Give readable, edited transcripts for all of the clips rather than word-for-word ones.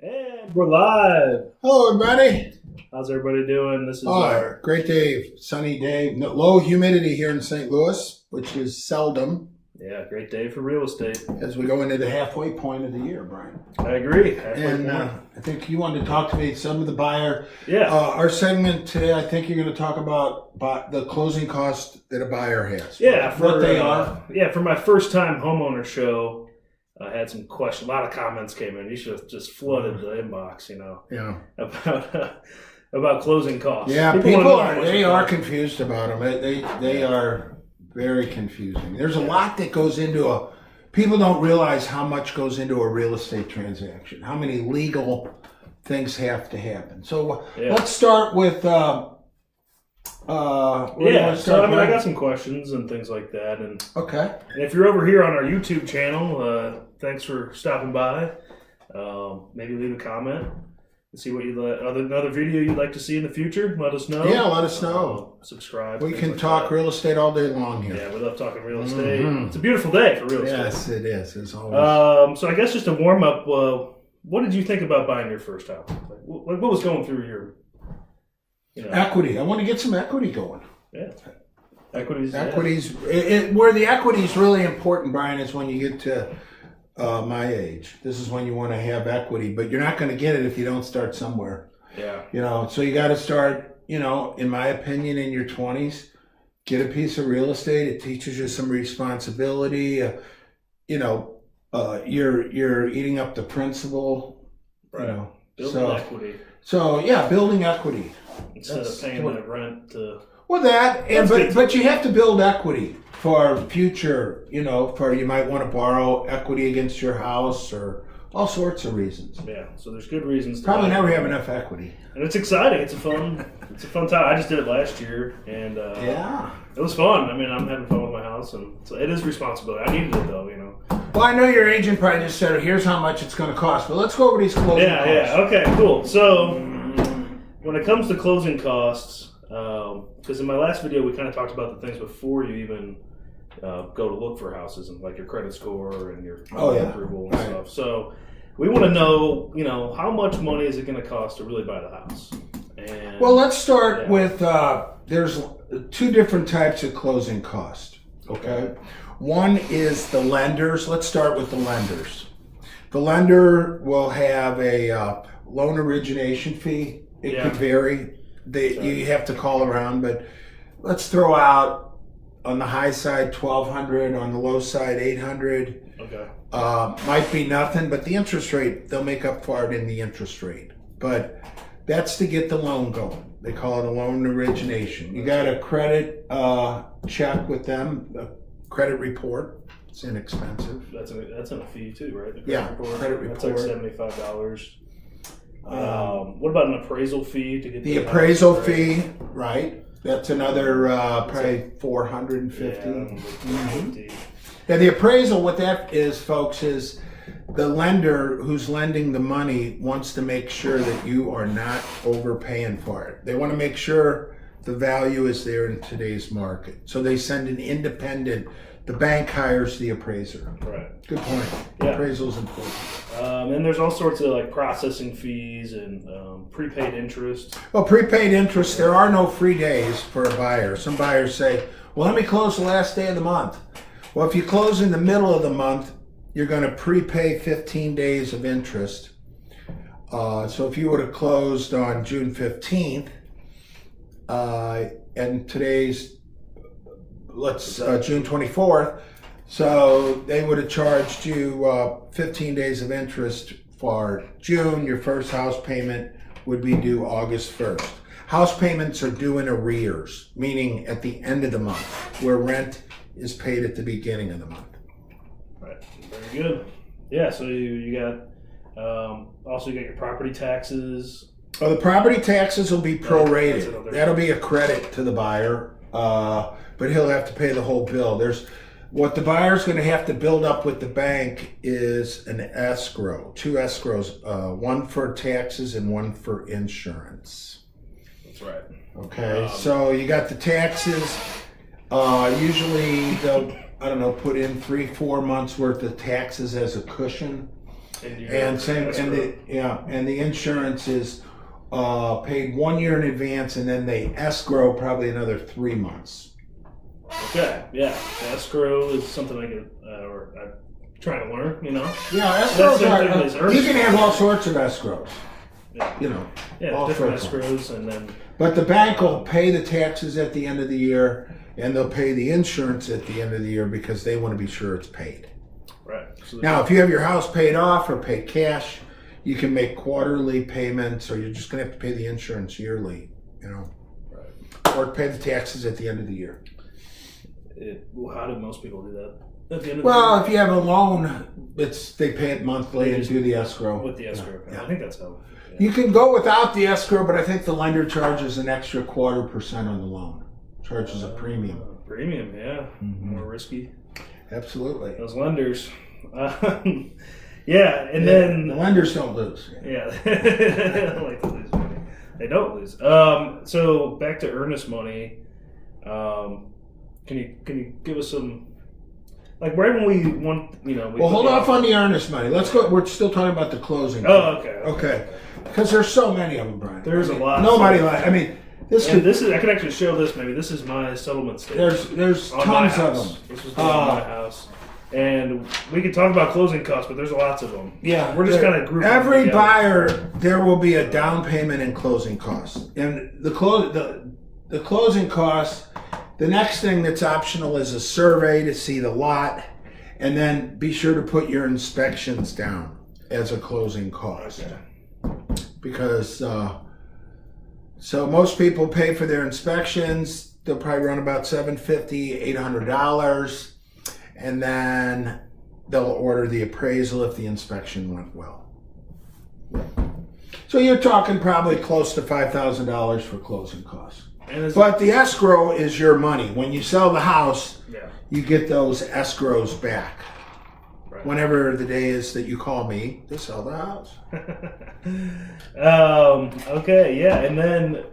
And we're live. Hello, everybody. How's everybody doing? This is great day, sunny day. No, low humidity here in St. Louis, which is seldom great day for real estate. as we go into the halfway point of the year, Brian. I agree. And I think you wanted to talk to me some of the buyer. Yeah. Our segment today, I think you're going to talk about the closing cost that a buyer has. Yeah. What they are. For my first time homeowner show, I had some questions. A lot of comments came in. You should have just flooded the inbox, Yeah. about closing costs. Yeah, people are confused about them. They are very confusing. There's a lot that goes into people don't realize how much goes into a real estate transaction, how many legal things have to happen. So let's start with, I got some questions and things like that. And if you're over here on our YouTube channel, thanks for stopping by. Maybe leave a comment. See what you'd another video you'd like to see in the future. Let us know. Yeah, let us know. Subscribe. We can talk real estate all day long here. Yeah, we love talking real estate. Mm-hmm. It's a beautiful day for real estate. Yes, it is. It's always. So I guess just to warm up, what did you think about buying your first house? What was going through your equity? I want to get some equity going. Yeah. Equities. Where the equity is really important, Brian, is when you get to my age. This is when you want to have equity, but you're not going to get it if you don't start somewhere. Yeah. So you got to start, in my opinion, in your 20s. Get a piece of real estate. It teaches you some responsibility. You're eating up the principal. Right. Building equity. So building equity instead of paying the rent. But you have to build equity for future, for you might want to borrow equity against your house or all sorts of reasons. Yeah, so there's good reasons to probably never have enough equity. And it's exciting. It's a fun time. I just did it last year, and it was fun. I mean, I'm having fun with my house, and so it is responsibility. I needed it though, Well, I know your agent probably just said, "Here's how much it's going to cost," but let's go over these closing costs. Yeah. Okay. Cool. So when it comes to closing costs, because in my last video we kind of talked about the things before you even go to look for houses and like your credit score and your approval and stuff. So we want to know, how much money is it going to cost to really buy the house? And, let's start with there's two different types of closing cost. Okay, one is the lenders. Let's start with the lenders. The lender will have a loan origination fee. It could vary. You have to call around, but let's throw out on the high side $1,200, on the low side $800. Okay. Might be nothing, but the interest rate, they'll make up for it in the interest rate. But that's to get the loan going. They call it a loan origination. You got a credit check with them, a credit report. It's inexpensive. That's in a fee too, right? Credit report. That's like $75. What about an appraisal fee to get the appraisal fee? Right. That's another probably $450. Yeah, the appraisal, what that is, folks, is the lender who's lending the money wants to make sure that you are not overpaying for it. They want to make sure the value is there in today's market. So they send an independent. The bank hires the appraiser. Right. Good point. Yeah. Appraisal is important. And there's all sorts of like processing fees and prepaid interest. Well, prepaid interest, there are no free days for a buyer. Some buyers say, well, let me close the last day of the month. Well, if you close in the middle of the month, you're going to prepay 15 days of interest. So if you would have closed on June 15th, and today's June 24th, so they would have charged you 15 days of interest for June. Your first house payment would be due August 1st. House payments are due in arrears, meaning at the end of the month, where rent is paid at the beginning of the month. Right. Very good. Yeah, so you got also you got your property taxes. Oh, the property taxes will be prorated. That'll be a credit to the buyer. But he'll have to pay the whole bill. What the buyer's going to have to build up with the bank is an escrow, two escrows, one for taxes and one for insurance. That's right. Okay, so you got the taxes. Usually they'll, put in 3-4 months worth of taxes as a cushion. and the insurance is paid 1 year in advance, and then they escrow probably another 3 months. Okay, yeah. The escrow is something I get, or I'm trying to learn, Yeah, escrows are, you can have all sorts of escrows. Yeah. All different sorts escrows, and then. But the bank will pay the taxes at the end of the year, and they'll pay the insurance at the end of the year because they want to be sure it's paid. Right. So now, if you have your house paid off or paid cash, you can make quarterly payments, or you're just going to have to pay the insurance yearly, Right. Or pay the taxes at the end of the year. How do most people do that? At the end of the year? If you have a loan, they pay it monthly and do the escrow. With the escrow. Yeah. I think that's how. Yeah. You can go without the escrow, but I think the lender charges an extra 0.25% on the loan. Charges a premium. Premium, yeah. Mm-hmm. More risky. Absolutely. Those lenders. Yeah, and then the lenders don't lose. Yeah, they don't like to lose money. They don't lose. So back to Earnest Money. Can you give us some, like, right when we want, well, hold off on the Earnest Money. Let's go. We're still talking about the closing. Oh, okay. Because there's so many of them, Brian. There's a lot. Nobody like. I mean, I could actually show this. Maybe this is my settlement statement. There's tons of them. This is on my house. And we could talk about closing costs, but there's lots of them. Yeah. We're just kind of grouping every buyer, there will be a down payment and closing costs. And the closing costs, the next thing that's optional is a survey to see the lot. And then be sure to put your inspections down as a closing cost. Okay. Because, so most people pay for their inspections. They'll probably run about $750, $800. And then they'll order the appraisal if the inspection went well. So you're talking probably close to $5,000 for closing costs. But the escrow is your money. When you sell the house, you get those escrows back. Right. Whenever the day is that you call me to sell the house. Okay, yeah. And then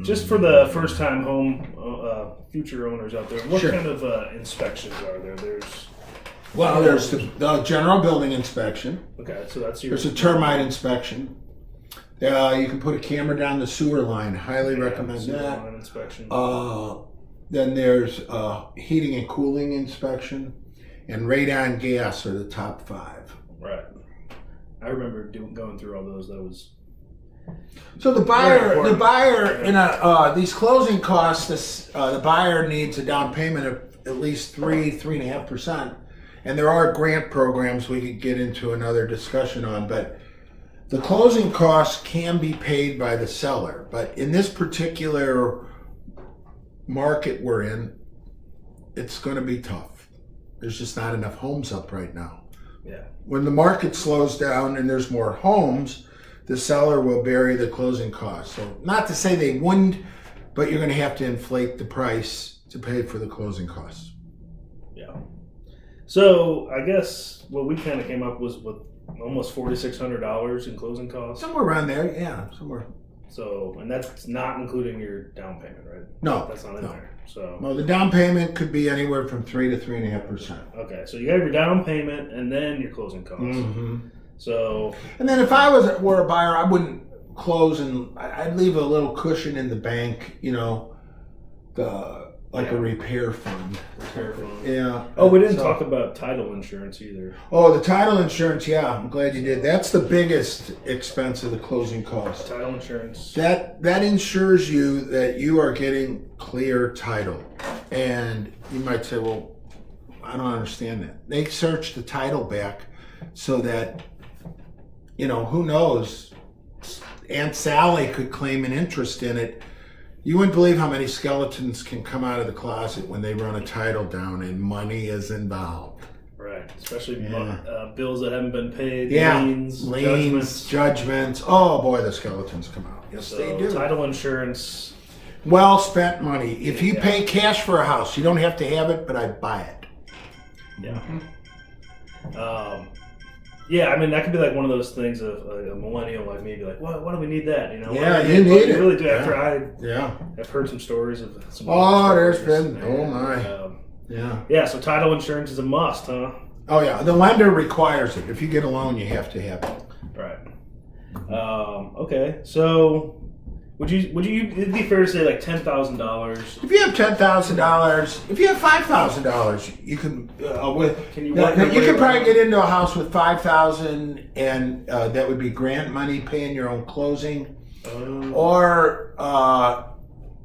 just for the first-time home future owners out there, what kind of inspections are there? There's the general building inspection. Okay, so that's your. There's a termite inspection. You can put a camera down the sewer line. Highly recommend that. Line inspection. Then there's heating and cooling inspection, and radon gas are the top 5. Right. I remember going through all those. That was. So the buyer in these closing costs, the buyer needs a down payment of at least 3.5%, and there are grant programs we could get into another discussion on, but the closing costs can be paid by the seller. But in this particular market we're in, it's going to be tough. There's just not enough homes up right now. Yeah. When the market slows down and there's more homes, the seller will bury the closing costs. So not to say they wouldn't, but you're going to have to inflate the price to pay for the closing costs. Yeah. So I guess what we kind of came up with almost $4,600 in closing costs. Somewhere around there, yeah, somewhere. So, and that's not including your down payment, right? No. That's not in there. So. Well, the down payment could be anywhere from 3 to 3.5%. Okay, so you have your down payment and then your closing costs. Mm-hmm. So, and then if I were a buyer, I wouldn't close, and I'd leave a little cushion in the bank, a repair fund. Yeah. Oh, we didn't talk about title insurance either. Oh, the title insurance, yeah, I'm glad you did. That's the biggest expense of the closing costs. Title insurance. That insures you that you are getting clear title. And you might say, well, I don't understand that. They search the title back so that, who knows, Aunt Sally could claim an interest in it. You wouldn't believe how many skeletons can come out of the closet when they run a title down and money is involved. Right, especially bills that haven't been paid, liens, judgments. Oh boy, the skeletons come out. Yes, they do. Title insurance. Well spent money. If you pay cash for a house, you don't have to have it, but I buy it. Yeah. Yeah, I mean, that could be like one of those things of a millennial like me be like, why do we need that? Yeah, you need it. You really do. After I've heard some stories of some. Oh, there's been. Oh my. Yeah, so title insurance is a must, huh? Oh yeah, the lender requires it. If you get a loan, you have to have it. Right. Okay. So would you? It'd be fair to say like $10,000. If you have $10,000, if you have $5,000, you can you can probably get into a house with $5,000, and that would be grant money, paying your own closing, or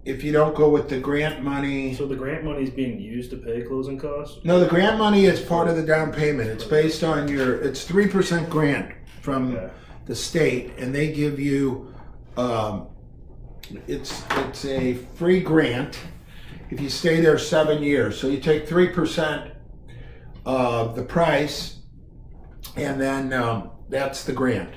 if you don't go with the grant money. So the grant money is being used to pay closing costs? No, the grant money is part of the down payment. It's based on it's 3% grant from the state, and they give you, it's a free grant if you stay there 7 years. So you take 3% of the price, and then that's the grant.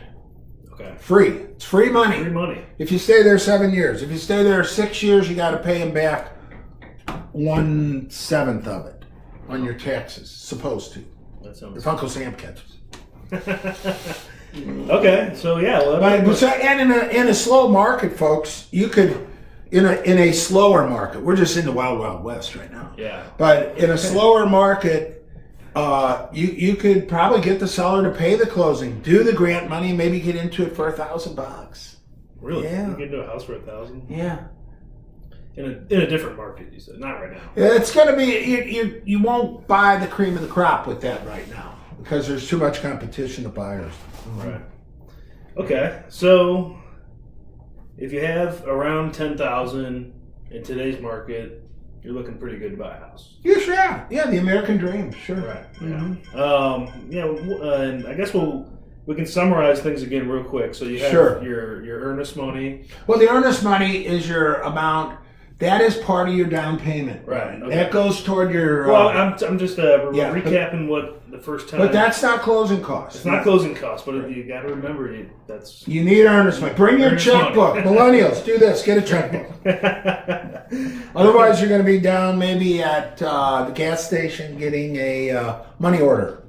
Okay. Free. It's free money. Free money. If you stay there 7 years. If you stay there 6 years, you got to pay them back 1/7 of it on your taxes. Supposed to. That sounds. If Uncle Sam catches. Okay. So yeah. Well, and in a slow market, folks, you could in a slower market. We're just in the wild west right now. Yeah. But in a slower market. You could probably get the seller to pay the closing, do the grant money, maybe get into it for $1,000. Really? Yeah. You get into a house for $1,000? Yeah. In a different market, you said, not right now. It's going to be you won't buy the cream of the crop with that right now because there's too much competition to buyers. Right. Okay. So if you have around $10,000 in today's market, you're looking pretty good to buy a house. Yeah, sure. Yeah, the American dream, sure. Right. Yeah. And I guess we can summarize things again real quick. So you have your earnest money. Well, the earnest money is your amount. That is part of your down payment. Right. Okay. That goes toward your. Well, I'm just recapping what the first time. But that's not closing costs. It's not closing costs, but you got to remember that's. You need earnest money. Bring your checkbook. Millennials, do this. Get a checkbook. Otherwise, you're going to be down maybe at the gas station getting a money order.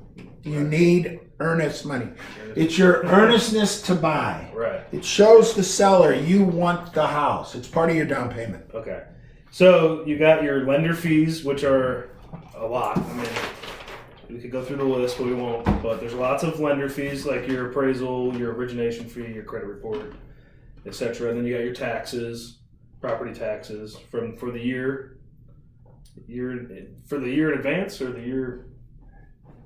You need earnest money. It's your earnestness to buy. Right. It shows the seller you want the house. It's part of your down payment. Okay. So you got your lender fees, which are a lot. I mean, we could go through the list, but we won't. But there's lots of lender fees, like your appraisal, your origination fee, your credit report, etc. And then you got your taxes, property taxes for the year in advance or the year.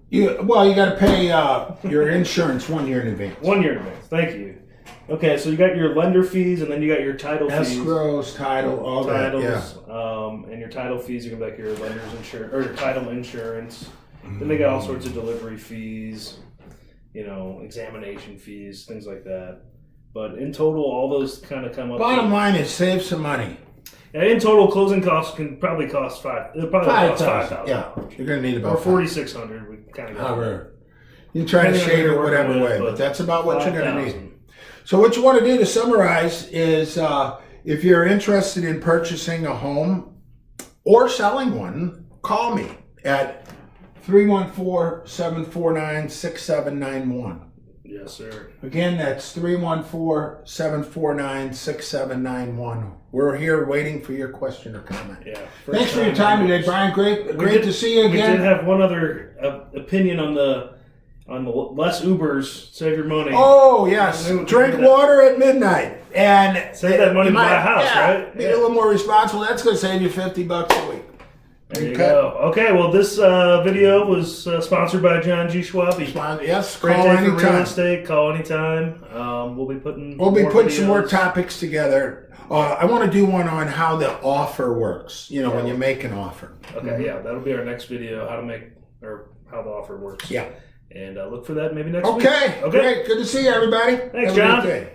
You got to pay your insurance 1 year in advance. 1 year in advance. Thank you. Okay, so you got your lender fees, and then you got your title fees. Escrows, title, all titles, that. Yeah. And your title fees are gonna be like your lender's insurance or your title insurance. Then they got all sorts of delivery fees, examination fees, things like that. But in total, all those kind of come up. Bottom line is save some money. And in total, closing costs can probably cost $5,000. Yeah, you're gonna need about $4,600. We kind of you try to shade it whatever way, but that's about what you're gonna need. So what you want to do to summarize is, if you're interested in purchasing a home or selling one, call me at 314-749-6791. Yes, sir. Again, that's 314-749-6791. We're here waiting for your question or comment. Yeah. Thanks for your time today, Brian. Great to see you again. We did have one other opinion on the less Ubers, save your money. Oh yes, drink water at midnight and save that money to buy a house, right? Be a little more responsible. That's going to save you $50 a week. There you go. Okay, well, this video was sponsored by John G. Schwabe. Yes, Great call day anytime. for real estate. Call anytime. We'll be putting some more topics together. I want to do one on how the offer works. When you make an offer. Okay, yeah, that'll be our next video. How the offer works. Yeah. And look for that maybe next week. Okay, great. Good to see you, everybody. Thanks, Have John. a good day.